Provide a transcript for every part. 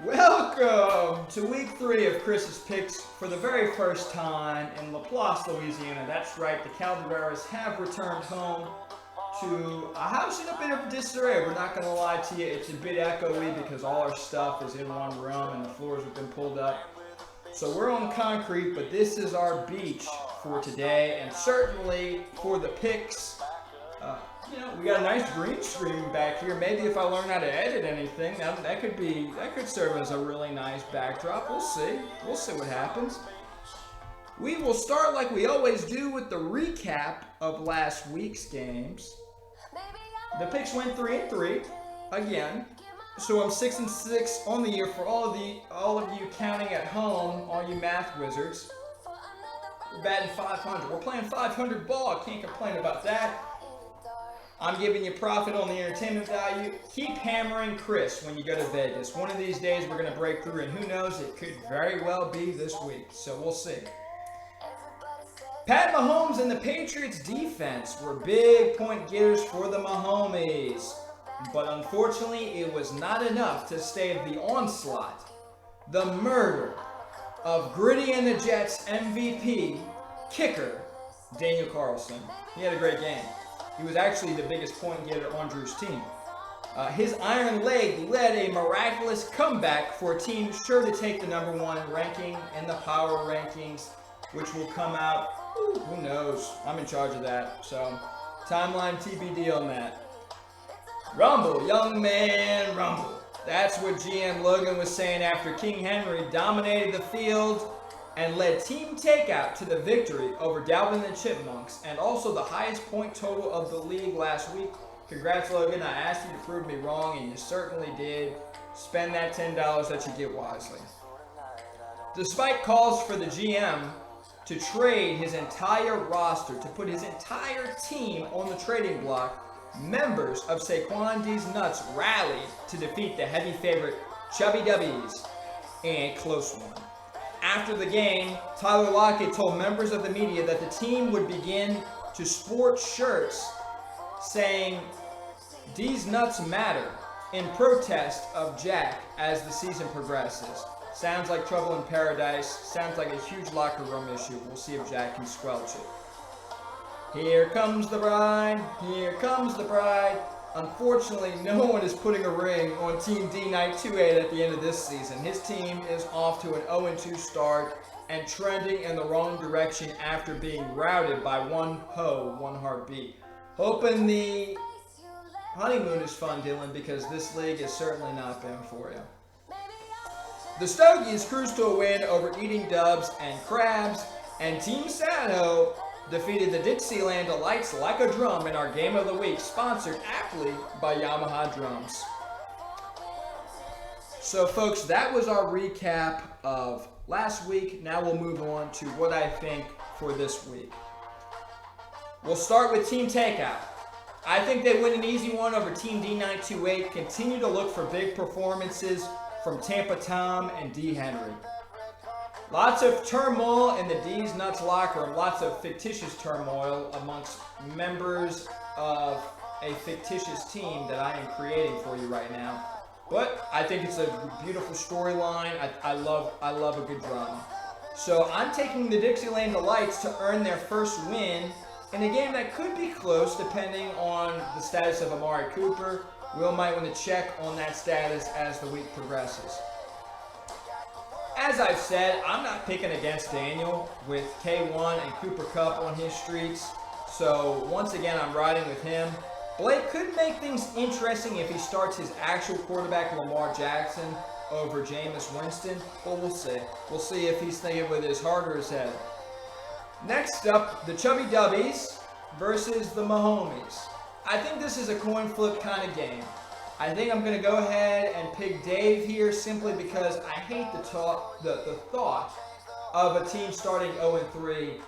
Welcome to week 3 of Chris's picks for the very first time in Laplace, Louisiana. That's right, the Caldereras have returned home to a house in a bit of disarray. We're not going to lie to you, it's a bit echoey because all our stuff is in one room and the floors have been pulled up. So we're on concrete, but this is our beach for today, and certainly for the picks. We got a nice green screen back here. Maybe if I learn how to edit anything, that could serve as a really nice backdrop. We'll see. We'll see what happens. We will start like we always do with the recap of last week's games. The picks went 3-3 again. So I'm 6-6 on the year for all of you counting at home, all you math wizards. We're batting 500. We're playing 500 ball. I can't complain about that. I'm giving you profit on the entertainment value. Keep hammering Chris when you go to Vegas. One of these days we're going to break through, and who knows, it could very well be this week. So we'll see. Pat Mahomes and the Patriots defense were big point getters for the Mahomies. But unfortunately, it was not enough to stave the onslaught, the murder of Gritty and the Jets MVP kicker Daniel Carlson. He had a great game. He was actually the biggest point getter on Drew's team. His iron leg led a miraculous comeback for a team sure to take the #1 ranking in the power rankings, which will come out, who knows, I'm in charge of that, so timeline TBD on that. Rumble, young man, rumble. That's what GM Logan was saying after King Henry dominated the field and led Team Takeout to the victory over Dalvin and the Chipmunks, and also the highest point total of the league last week. Congrats, Logan. I asked you to prove me wrong, and you certainly did. Spend that $10 that you get wisely. Despite calls for the GM to trade his entire roster, to put his entire team on the trading block, members of Saquon D's Nuts rallied to defeat the heavy favorite Chubby W's in a close one. After the game, Tyler Lockett told members of the media that the team would begin to sport shirts saying, "D's Nuts matter," in protest of Jack as the season progresses. Sounds like trouble in paradise. Sounds like a huge locker room issue. We'll see if Jack can squelch it. Here comes the bride. Here comes the bride. Unfortunately, no one is putting a ring on Team D Night 2-8 at the end of this season. His team is off to an 0-2 start and trending in the wrong direction after being routed by one heartbeat. Hoping the honeymoon is fun, Dylan, because this league has certainly not been for you. The Stogies cruised to a win over Eating Dubs and Crabs, and Team Sado defeated the Dixieland Delights like a drum in our Game of the Week, sponsored aptly by Yamaha Drums. So folks, that was our recap of last week. Now we'll move on to what I think for this week. We'll start with Team Takeout. I think they win an easy one over Team D928. Continue to look for big performances from Tampa Tom and D Henry. Lots of turmoil in the D's Nuts locker room. Lots of fictitious turmoil amongst members of a fictitious team that I am creating for you right now. But I think it's a beautiful storyline. I love a good drama. So I'm taking the Dixieland Delights to earn their first win in a game that could be close depending on the status of Amari Cooper. Will might want to check on that status as the week progresses. As I've said, I'm not picking against Daniel with K1 and Cooper Kupp on his streets. So once again, I'm riding with him. Blake could make things interesting if he starts his actual quarterback, Lamar Jackson, over Jameis Winston. But we'll see. We'll see if he's thinking with his heart or his head. Next up, the Chubby Dubbies versus the Mahomies. I think this is a coin flip kind of game. I think I'm going to go ahead and pick Dave here simply because I hate the thought of a team starting 0-3.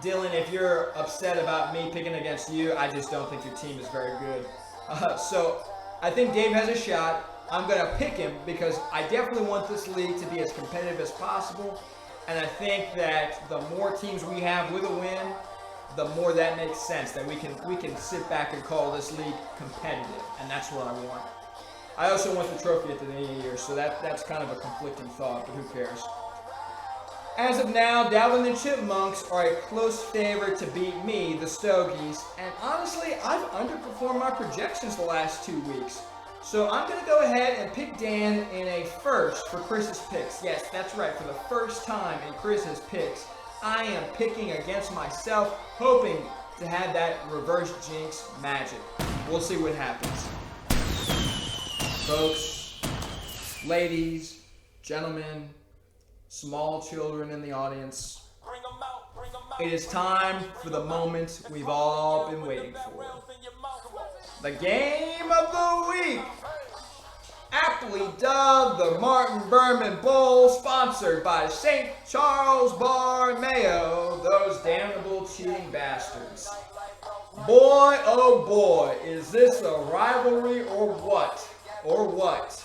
Dylan, if you're upset about me picking against you, I just don't think your team is very good. So I think Dave has a shot. I'm going to pick him because I definitely want this league to be as competitive as possible. And I think that the more teams we have with a win, the more that makes sense, that we can sit back and call this league competitive, and that's what I want. I also want the trophy at the end of the year, so that's kind of a conflicting thought, but who cares? As of now, Dalvin the Chipmunks are a close favorite to beat me, the Stogies, and honestly, I've underperformed my projections the last 2 weeks. So I'm going to go ahead and pick Dan in a first for Chris's picks. Yes, that's right, for the first time in Chris's picks, I am picking against myself, hoping to have that reverse jinx magic. We'll see what happens. Folks, ladies, gentlemen, small children in the audience, it is time for the moment we've all been waiting for. The game of the week, aptly dubbed the Martin Berman Bowl, sponsored by St. Charles Bar Mayo, those damnable cheating bastards. Boy, oh boy, is this a rivalry or what? Or what?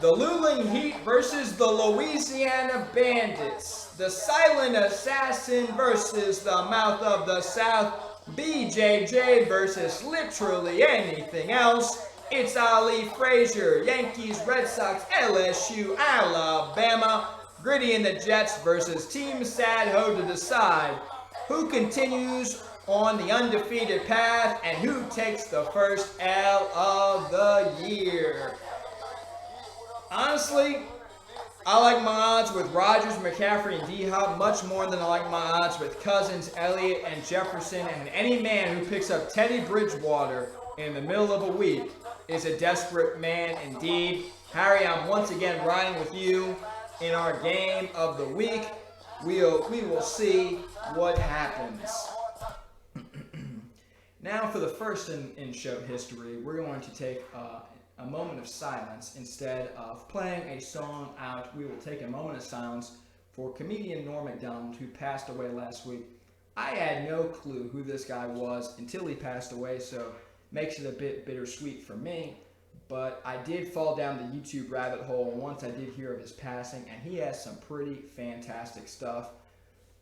The Luling Heat versus the Louisiana Bandits. The Silent Assassin versus the Mouth of the South. BJJ versus literally anything else. It's Ali Frazier, Yankees, Red Sox, LSU, Alabama. Gritty and the Jets versus Team Sad Ho to decide who continues on the undefeated path and who takes the first L of the year. Honestly, I like my odds with Rodgers, McCaffrey, and D-Hop much more than I like my odds with Cousins, Elliott, and Jefferson, and any man who picks up Teddy Bridgewater in the middle of a week is a desperate man indeed. Harry, I'm once again riding with you in our game of the week. We will see what happens. Now, for the first in show history, we're going to take a moment of silence. Instead of playing a song out, we will take a moment of silence for comedian Norm Macdonald, who passed away last week. I had no clue who this guy was until he passed away, so makes it a bit bittersweet for me. But I did fall down the YouTube rabbit hole once I did hear of his passing, and he has some pretty fantastic stuff.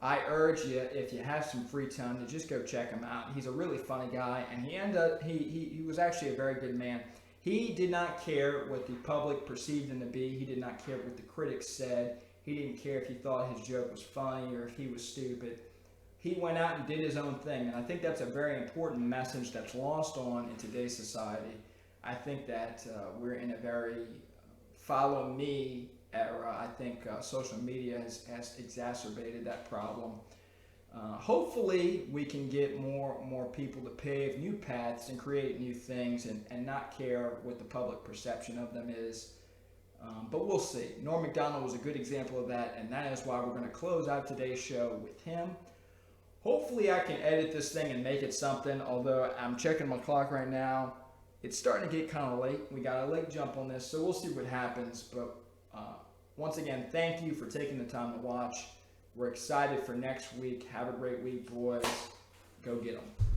I urge you, if you have some free time, to just go check him out. He's a really funny guy, and he was actually a very good man. He did not care what the public perceived him to be. He did not care what the critics said. He didn't care if he thought his joke was funny or if he was stupid. He went out and did his own thing, and I think that's a very important message that's lost on in today's society. I think that we're in a very follow me era. I think social media has exacerbated that problem. Hopefully we can get more people to pave new paths and create new things and not care what the public perception of them is. But we'll see. Norm Macdonald was a good example of that, and that is why we're going to close out today's show with him. Hopefully I can edit this thing and make it something, although I'm checking my clock right now. It's starting to get kind of late. We got a late jump on this, so we'll see what happens. But once again, thank you for taking the time to watch. We're excited for next week. Have a great week, boys. Go get them.